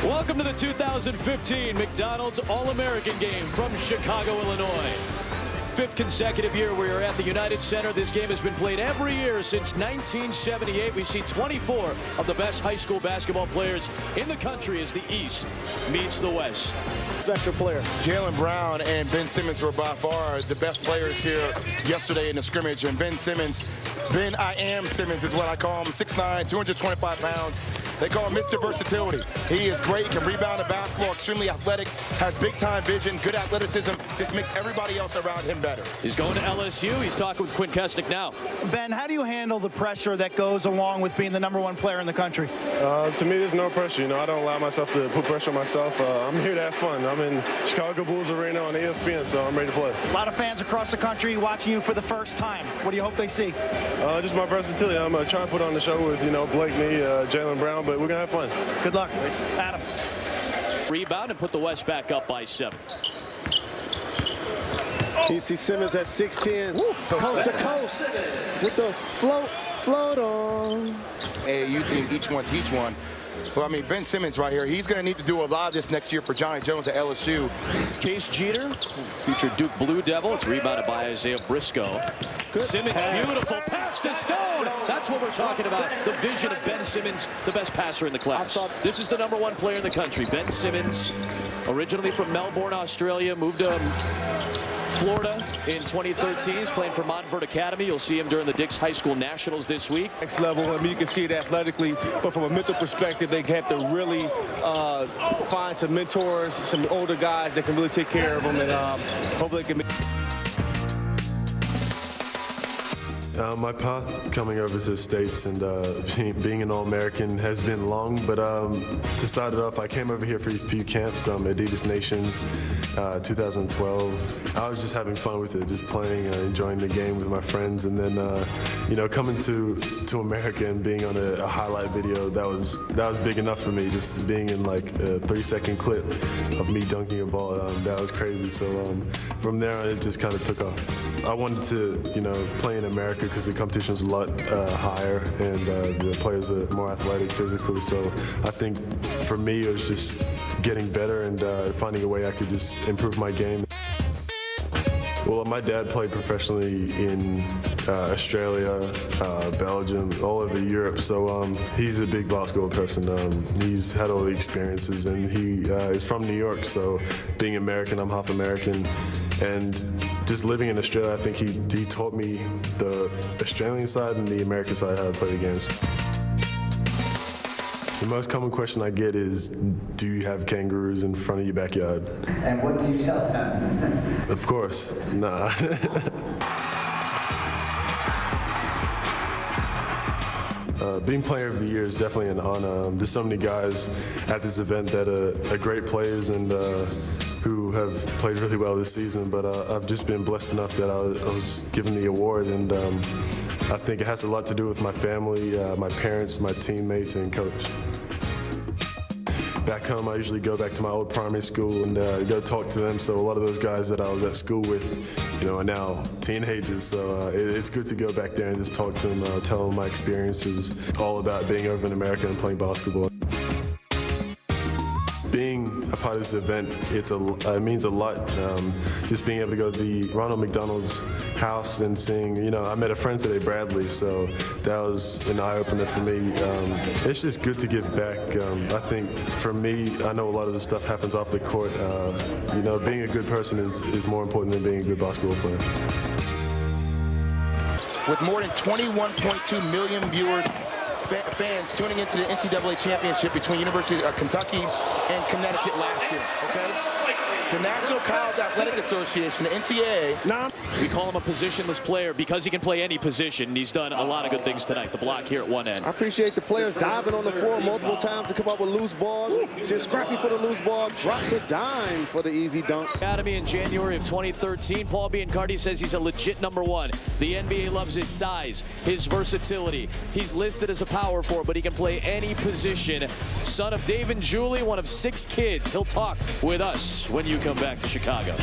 Welcome to the 2015 McDonald's All-American Game from Chicago, Illinois. Fifth consecutive year we are at the United Center. This game has been played every year since 1978. We see 24 of the best high school basketball players in the country as the East meets the West. Special player. Jaylen Brown and Ben Simmons were by far the best players here yesterday in the scrimmage. And Ben Simmons, I am Simmons is what I call him, 6'9", 225 pounds. They call him Mr. Versatility. He is great, can rebound the basketball, extremely athletic, has big-time vision, good athleticism. This makes everybody else around him better. He's going to LSU. He's talking with Quinn Kesnick now. Ben, how do you handle the pressure that goes along with being the #1 player in the country? To me, there's no pressure. You know, I don't allow myself to put pressure on myself. I'm here to have fun. I'm in Chicago Bulls Arena on ESPN, so I'm ready to play. A lot of fans across the country watching you for the first time. What do you hope they see? Just my versatility. I'm trying to put on the show with, Blakeney, Jaylen Brown, but we're going to have fun. Good luck. Adam. Rebound and put the West back up by 7. PC Simmons at 6'10", coast to coast with the float on. AAU team, each one teach one. Well, I mean, Ben Simmons right here, he's going to need to do a lot of this next year for Johnny Jones at LSU. Case Jeter, future Duke Blue Devil. It's rebounded by Isaiah Briscoe. Simmons, beautiful pass to Stone. That's what we're talking about. The vision of Ben Simmons, the best passer in the class. This is the #1 player in the country. Ben Simmons, originally from Melbourne, Australia, moved to Florida in 2013. He's playing for Montverde Academy. You'll see him during the Dix High School Nationals this week. Next level. I mean, you can see it athletically, but from a mental perspective, they have to really find some mentors, some older guys that can really take care of them, and hopefully they can. My path coming over to the States and being an All-American has been long, but to start it off, I came over here for a few camps, Adidas Nations, 2012. I was just having fun with it, just playing, enjoying the game with my friends, and then, coming to America and being on a highlight video, that was big enough for me. Just being in like a 3-second clip of me dunking a ball, that was crazy. So from there on, it just kind of took off. I wanted to, play in America because the competition is a lot higher and the players are more athletic physically. So I think for me it was just getting better and finding a way I could just improve my game. Well, my dad played professionally in Australia, Belgium, all over Europe, so he's a big basketball person. He's had all the experiences, and he is from New York, so being American, I'm half American, and just living in Australia, I think he taught me the Australian side and the American side how to play the games. The most common question I get is, do you have kangaroos in front of your backyard? And what do you tell them? Of course, nah. Being player of the year is definitely an honor. There's so many guys at this event that are great players and who have played really well this season, but I've just been blessed enough that I was given the award, and I think it has a lot to do with my family, my parents, my teammates, and coach. Back home, I usually go back to my old primary school and go talk to them. So a lot of those guys that I was at school with, are now teenagers. So it's good to go back there and just talk to them, tell them my experiences, all about being over in America and playing basketball. Being a part of this event, it means a lot. Just being able to go to the Ronald McDonald's house and seeing, I met a friend today, Bradley, so that was an eye-opener for me. It's just good to give back. I think for me, I know a lot of the stuff happens off the court. Being a good person is more important than being a good basketball player. With more than 21.2 million viewers, fans tuning into the NCAA championship between University of Kentucky and Connecticut last year, okay? The National College Athletic Association, the NCAA. We call him a positionless player because he can play any position. He's done a lot of good things tonight. The block here at one end. I appreciate the players diving on the floor multiple times to come up with loose balls. See Scrappy for the loose ball, drops a dime for the easy dunk. Academy in January of 2013. Paul Biancardi says he's a legit #1. The NBA loves his size, his versatility. He's listed as a power forward, but he can play any position. Son of Dave and Julie, one of 6 kids. He'll talk with us when you come back to Chicago.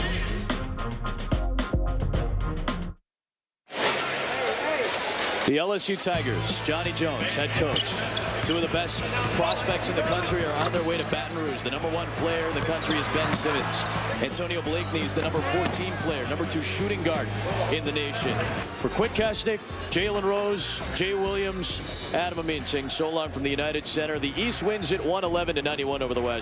The LSU Tigers, Johnny Jones, head coach. Two of the best prospects in the country are on their way to Baton Rouge. The number 1 player in the country is Ben Simmons. Antonio Blakeney is the number 14 player, number 2 shooting guard in the nation. For Quick-Kasnick, Jalen Rose, Jay Williams, Adam Amin saying so long from the United Center. The East wins it 111-91 over the West.